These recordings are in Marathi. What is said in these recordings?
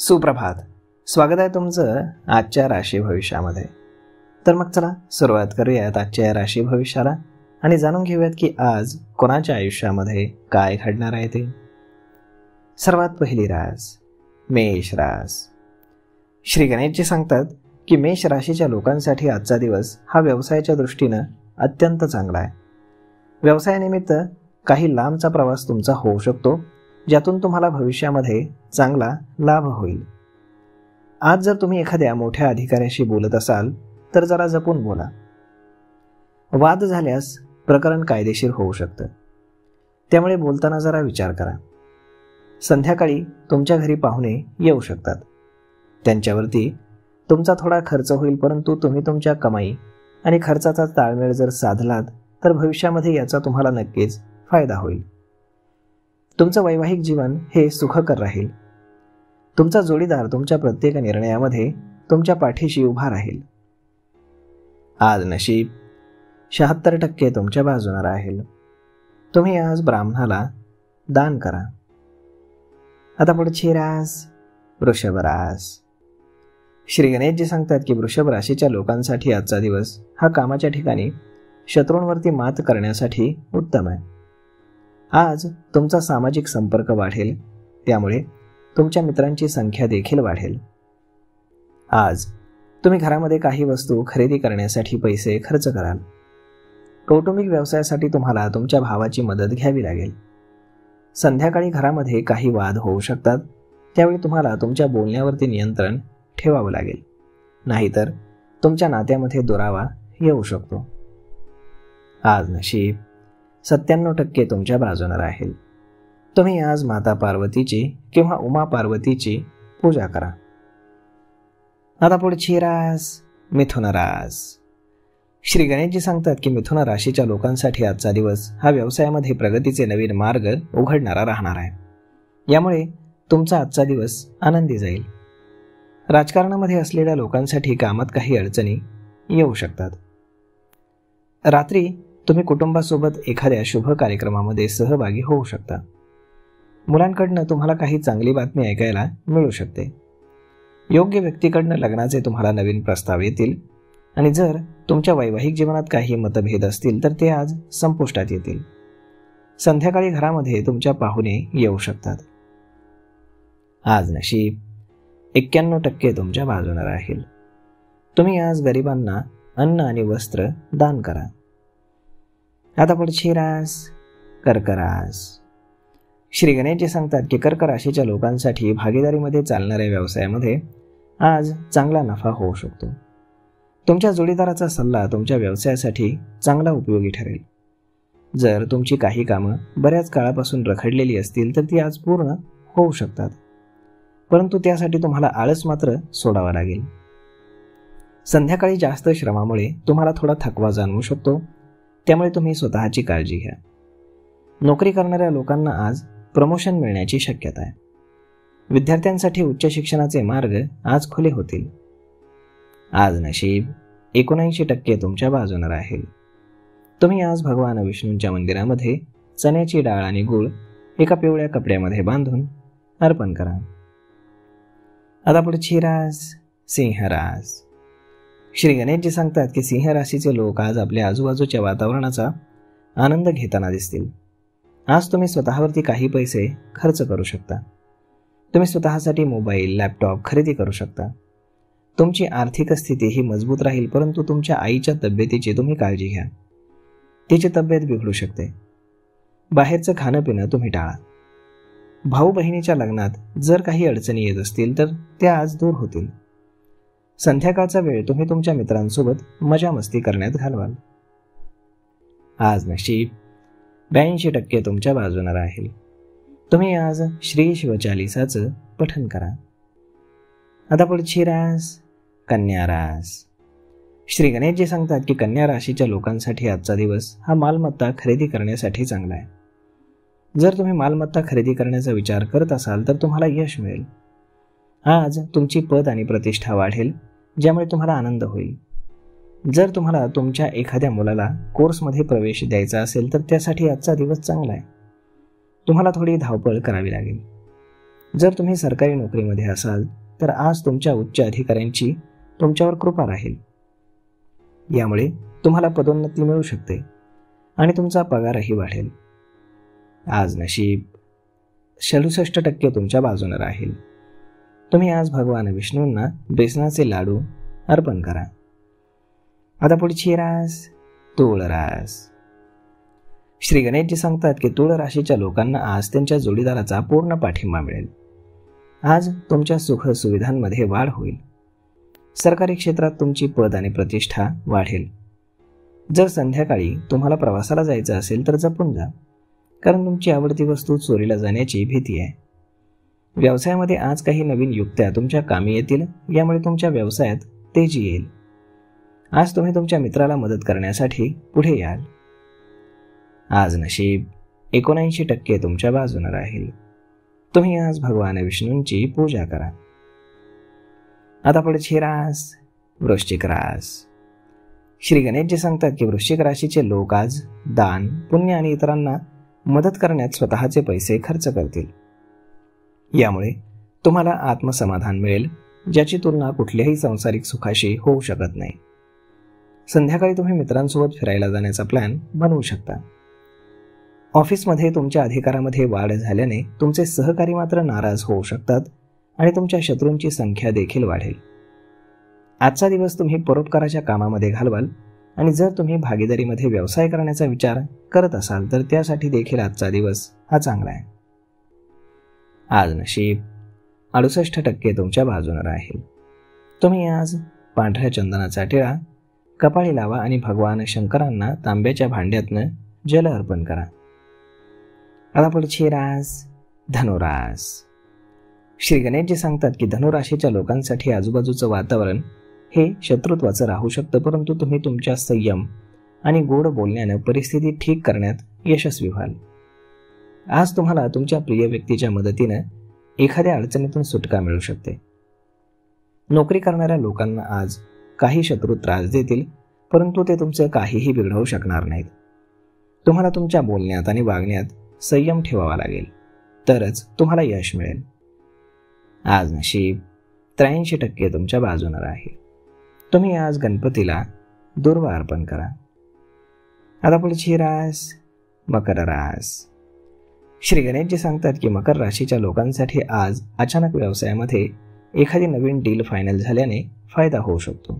सुप्रभात. स्वागत आहे तुमचं आजच्या राशी भविष्यामध्ये. तर मग चला सुरुवात करूयात आजच्या राशी भविष्याला आणि जाणून घेऊयात की आज कोणाच्या आयुष्यामध्ये काय घडणार आहे ते. सर्वात पहिली रास मेष रास. श्री गणेशजी सांगतात की मेष राशीच्या लोकांसाठी आजचा दिवस हा व्यवसायाच्या दृष्टीनं अत्यंत चांगला आहे. व्यवसायानिमित्त काही लांबचा प्रवास तुमचा होऊ शकतो, ज्यातून तुम्हाला भविष्यामध्ये चांगला लाभ होईल. आज जर तुम्ही एखाद्या मोठ्या अधिकाऱ्याशी बोलत असाल तर जरा जपून बोला. वाद झाल्यास प्रकरण कायदेशीर होऊ शकतं, त्यामुळे बोलताना जरा विचार करा. संध्याकाळी तुमच्या घरी पाहुणे येऊ शकतात. त्यांच्यावरती तुमचा थोडा खर्च होईल, परंतु तुम्ही तुमच्या कमाई आणि खर्चाचा ताळमेळ जर साधलात तर भविष्यामध्ये याचा तुम्हाला नक्कीच फायदा होईल. तुमचं वैवाहिक जीवन हे सुखकर राहील. तुमचा जोडीदार तुमच्या प्रत्येक निर्णयामध्ये तुमच्या पाठीशी उभा राहील. आज नशीब 76% तुमच्या बाजूने राहील. तुम्ही आज ब्राह्मणाला दान करा. आता पुढची रास वृषभ रास. श्री गणेशजी सांगतात की वृषभ राशीच्या लोकांसाठी आजचा दिवस हा कामाच्या ठिकाणी शत्रूंवरती मात करण्यासाठी उत्तम आहे. आज तुमचा सामाजिक संपर्क वाढेल, त्यामुळे तुमच्या मित्रांची संख्या देखील वाढेल. आज तुम्ही घरामध्ये काही वस्तू खरेदी करण्यासाठी पैसे खर्च कराल. कौटुंबिक व्यवसायासाठी तुम्हाला तुमच्या भावाची मदत घ्यावी लागेल. संध्याकाळी घरामध्ये काही वाद होऊ शकतात, त्यावेळी तुम्हाला तुमच्या बोलण्यावरती नियंत्रण ठेवावं लागेल, नाहीतर तुमच्या नात्यामध्ये दुरावा येऊ शकतो. आज नशीब 97% तुमच्या बाजूने राहील. तुम्ही आज माता पार्वतीची किंवा उमा पार्वतीची पूजा करा. आता पुढची रास मिथुन रास. श्री गणेशजी सांगतात की मिथुन राशीच्या लोकांसाठी आजचा दिवस हा व्यवसायामध्ये प्रगतीचे नवीन मार्ग उघडणारा राहणार आहे. यामुळे तुमचा आजचा दिवस आनंदी जाईल. राजकारणामध्ये असलेल्या लोकांसाठी कामात काही अडचणी येऊ शकतात. रात्री तुम्ही कुटुंबासोबत एखाद्या शुभ कार्यक्रमामध्ये सहभागी होऊ शकता. मुलांकडनं तुम्हाला काही चांगली बातमी ऐकायला मिळू शकते. योग्य व्यक्तीकडनं लग्नाचे तुम्हाला नवीन प्रस्ताव येतील आणि जर तुमच्या वैवाहिक जीवनात काही मतभेद असतील तर ते आज संपुष्टात येतील. संध्याकाळी घरामध्ये तुमच्या पाहुणे येऊ शकतात. आज नशीब 91% तुमच्या बाजूने राहील. तुम्ही आज गरिबांना अन्न आणि वस्त्र दान करा. आता पुढची रास कर्क रास. श्री गणेशजी सांगतात की कर्क राशीच्या लोकांसाठी भागीदारीमध्ये चालणाऱ्या व्यवसायामध्ये आज चांगला नफा होऊ शकतो. तुमच्या जोडीदाराचा सल्ला तुमच्या व्यवसायासाठी चांगला उपयोगी ठरेल. जर तुमची काही कामं बऱ्याच काळापासून रखडलेली असतील तर ती आज पूर्ण होऊ शकतात, परंतु त्यासाठी तुम्हाला आळस मात्र सोडावा लागेल. संध्याकाळी जास्त श्रमामुळे तुम्हाला थोडा थकवा जाणवू शकतो, त्यामुळे तुम्ही स्वतःची काळजी घ्या. नोकरी करणाऱ्या लोकांना आज प्रमोशन मिळण्याची शक्यता आहे. विद्यार्थ्यांसाठी उच्च शिक्षणाचे मार्ग आज खुले होतील. आज नशीब 79% तुमच्या बाजूने राहील. तुम्ही आज भगवान विष्णूंच्या मंदिरामध्ये चण्याची डाळ आणि गूळ एका पिवळ्या कपड्यामध्ये बांधून अर्पण करा. आता पुढची रास सिंह रास. श्री गणेशजी सांगतात की सिंह राशीचे लोक आज आपल्या आजूबाजूच्या वातावरणाचा आनंद घेताना दिसतील. आज तुम्ही स्वतःवरती काही पैसे खर्च करू शकता. तुम्ही स्वतःसाठी मोबाईल, लॅपटॉप खरेदी करू शकता. तुमची आर्थिक स्थिती ही मजबूत राहील, परंतु तुमच्या आईच्या तब्येतीची तुम्ही काळजी घ्या. तिची तब्येत बिघडू शकते. बाहेरचं खाणं पिणं तुम्ही टाळा. भाऊ बहिणीच्या लग्नात जर काही अडचणी येत असतील तर त्या आज दूर होतील. संध्याकाळचा वेळ तुम्ही तुमच्या मित्रांसोबत मजा मस्ती करण्यात घालवाल. आज नशीब 82% तुमच्या बाजूने राहील. तुम्ही आज श्री शिवचालिसाचं पठण करा. आता पुढची रास कन्या रास. श्री गणेशजी सांगतात की कन्या राशीच्या लोकांसाठी आजचा दिवस हा मालमत्ता खरेदी करण्यासाठी चांगला आहे. जर तुम्ही मालमत्ता खरेदी करण्याचा विचार करत असाल तर तुम्हाला यश मिळेल. आज तुमची पद आणि प्रतिष्ठा वाढेल, ज्यामुळे तुम्हाला आनंद होईल. जर तुम्हाला तुमच्या एखाद्या मुलाला कोर्समध्ये प्रवेश द्यायचा असेल तर त्यासाठी आजचा दिवस चांगला आहे. तुम्हाला थोडी धावपळ करावी लागेल. जर तुम्ही सरकारी नोकरीमध्ये असाल तर आज तुमच्या उच्च अधिकाऱ्यांची तुमच्यावर कृपा राहील. यामुळे तुम्हाला पदोन्नती मिळू शकते आणि तुमचा पगारही वाढेल. आज नशीब 66% तुमच्या बाजूने राहील. तुम्ही आज भगवान विष्णूंना बेसनाचे लाडू अर्पण करा. आता पुढची रास तूळ रास. श्री गणेशजी सांगतात की तूळ राशीच्या लोकांना आज त्यांच्या जोडीदाराचा पूर्ण पाठिंबा मिळेल. आज तुमच्या सुख सुविधांमध्ये वाढ होईल. सरकारी क्षेत्रात तुमची पद आणि प्रतिष्ठा वाढेल. जर संध्याकाळी तुम्हाला प्रवासाला जायचं असेल तर जपून जा, कारण तुमची आवडती वस्तू चोरीला जाण्याची भीती आहे. व्यवसायामध्ये आज काही नवीन युक्त्या तुमच्या कामी येतील, यामुळे तुमच्या व्यवसायात तेजी येईल. आज तुम्ही तुमच्या मित्राला मदत करण्यासाठी पुढे याल. आज नशीब 79% तुमच्या बाजूने राहील. तुम्ही आज भगवान विष्णूंची पूजा करा. आता पुढची रास वृश्चिक रास. श्री गणेशजी सांगतात की वृश्चिक राशीचे लोक आज दान, पुण्य आणि इतरांना मदत करण्यात स्वतःचे पैसे खर्च करतील. यामुळे तुम्हाला आत्मसमाधान मिळेल, ज्याची तुलना कुठल्याही सांसारिक सुखाशी होऊ शकत नाही. संध्याकाळी तुम्ही मित्रांसोबत फिरायला जाण्याचा प्लॅन बनवू शकता. ऑफिसमध्ये तुमच्या अधिकारामध्ये वाढ झाल्याने तुमचे सहकारी मात्र नाराज होऊ शकतात आणि तुमच्या शत्रूंची संख्या देखील वाढेल. आजचा दिवस तुम्ही परोपकाराच्या कामामध्ये घालवाल आणि जर तुम्ही भागीदारीमध्ये व्यवसाय करण्याचा विचार करत असाल तर त्यासाठी देखील आजचा दिवस हा चांगला आहे. आज नशीब 68% तुमच्या बाजूने राहील. तुम्ही आज पांढऱ्या चंदनाचा टिळा कपाळी लावा आणि भगवान शंकरांना तांब्याच्या भांड्यातनं जल अर्पण करा. आता पुढची रास धनुरास. श्री गणेशजी सांगतात की धनुराशीच्या लोकांसाठी आजूबाजूचं वातावरण हे शत्रुत्वाचं राहू शकतं, परंतु तुम्ही तुमच्या संयम आणि गोड बोलण्यानं परिस्थिती ठीक करण्यात यशस्वी व्हाल. आज तुम्हाला तुमच्या प्रिय व्यक्तीच्या मदतीनं एखाद्या अडचणीतून सुटका मिळू शकते. नोकरी करणाऱ्या लोकांना आज काही शत्रू त्रास देतील, परंतु ते तुमचं काहीही बिघडवू शकणार नाहीत. तुम्हाला तुमच्या बोलण्यात आणि वागण्यात संयम ठेवावा लागेल, तरच तुम्हाला यश मिळेल. आज नशीब 83% तुमच्या बाजूने राहील. तुम्ही आज गणपतीला दुर्वा अर्पण करा. आता पुढची रास मकर रास. श्री गणेशजी सांगतात की मकर राशीच्या लोकांसाठी आज अचानक व्यवसायामध्ये एखादी नवीन डील फायनल झाल्याने फायदा होऊ शकतो,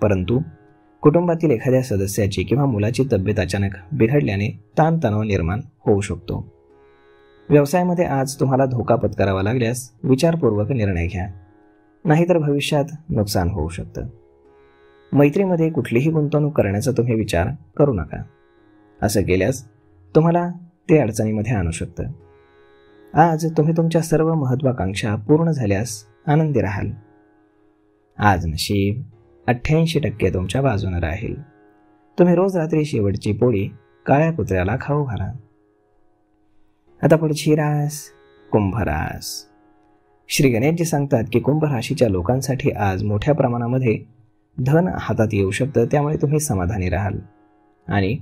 परंतु कुटुंबातील एखाद्या सदस्याची किंवा मुलाची तब्येत अचानक बिघडल्याने ताणतणाव निर्माण होऊ शकतो. व्यवसायामध्ये आज तुम्हाला धोका पत्करावा लागल्यास विचारपूर्वक निर्णय घ्या, नाहीतर भविष्यात नुकसान होऊ शकतं. मैत्रीमध्ये कुठलीही गुंतवणूक करण्याचा तुम्ही विचार करू नका. असं केल्यास तुम्हाला ते अडचणीमध्ये आणू शकतं. आज तुम्ही तुमच्या सर्व महत्त्वाकांक्षा पूर्ण झाल्यास आनंदी राहाल. आज नशीब 88% तुमच्या बाजूने राहील. तुम्ही रोज रात्री शेवटची पोळी काळ्या कुत्र्याला खाऊ घाला. आता पुढची रास कुंभ रास. श्री गणेशजी सांगतात की कुंभ राशीच्या लोकांसाठी आज मोठ्या प्रमाणामध्ये धन हातात येऊ शकतं, त्यामुळे तुम्ही समाधानी राहाल आणि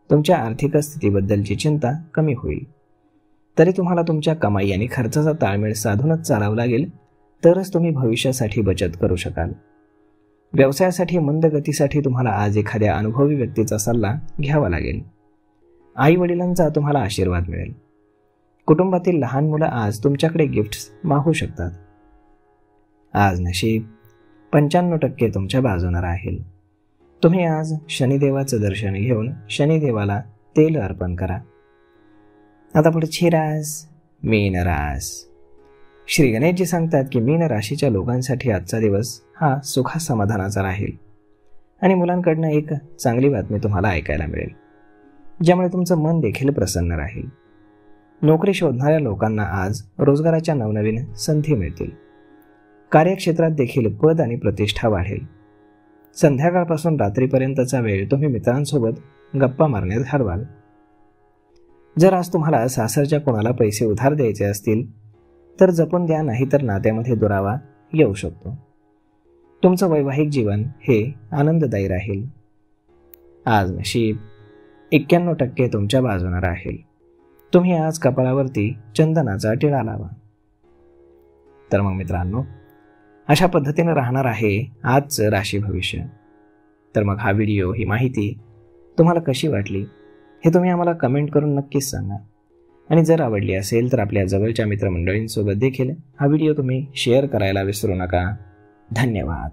तुमच्या आर्थिक स्थितीबद्दलची चिंता कमी होईल. तरी तुम्हाला तुमच्या कमाई आणि खर्चाचा ताळमेळ साधूनच चालावं लागेल, तरच तुम्ही भविष्यासाठी बचत करू शकाल. व्यवसायासाठी मंद गतीसाठी तुम्हाला आज एखाद्या अनुभवी व्यक्तीचा सल्ला घ्यावा लागेल. आई वडिलांचा तुम्हाला आशीर्वाद मिळेल. कुटुंबातील लहान मुलं आज तुमच्याकडे गिफ्ट्स मागू शकतात. आज नशीब 95% तुमच्या बाजूने राहील. तुम्ही आज शनिदेवाचं दर्शन घेऊन शनिदेवाला तेल अर्पण करा. आता पुढची रास मीन रास. श्री गणेशजी सांगतात की मीन राशीच्या लोकांसाठी आजचा दिवस हा सुखा समाधानाचा राहील आणि मुलांकडनं एक चांगली बातमी तुम्हाला ऐकायला मिळेल, ज्यामुळे तुमचं मन देखील प्रसन्न राहील. नोकरी शोधणाऱ्या लोकांना आज रोजगाराच्या नवनवीन संधी मिळतील. कार्यक्षेत्रात देखील पद आणि प्रतिष्ठा वाढेल. संध्याकाळपासून रात्रीपर्यंतचा वेळ तुम्ही मित्रांसोबत गप्पा मारण्यात घालवाल. जर आज तुम्हाला सासरच्या कोणाला पैसे उधार द्यायचे असतील तर जपून द्या, नाहीतर नात्यामध्ये दुरावा येऊ शकतो. तुमचं वैवाहिक जीवन हे आनंददायी राहील. आज नशीब 91% तुमच्या बाजूने राहील. तुम्ही आज कपाळावरती चंदनाचा टिळा लावा. तर मग मित्रांनो, अशा पद्धतीने राहणार आहे आजचं राशी भविष्य. तर मग हा व्हिडिओ, ही माहिती तुम्हाला कशी वाटली हे तुम्ही आम्हाला कमेंट करून नक्कीच सांगा. आणि जर आवडली असेल तर आपल्या जवळच्या मित्रमंडळींसोबत देखील हा व्हिडिओ तुम्ही शेअर करायला विसरू नका. धन्यवाद.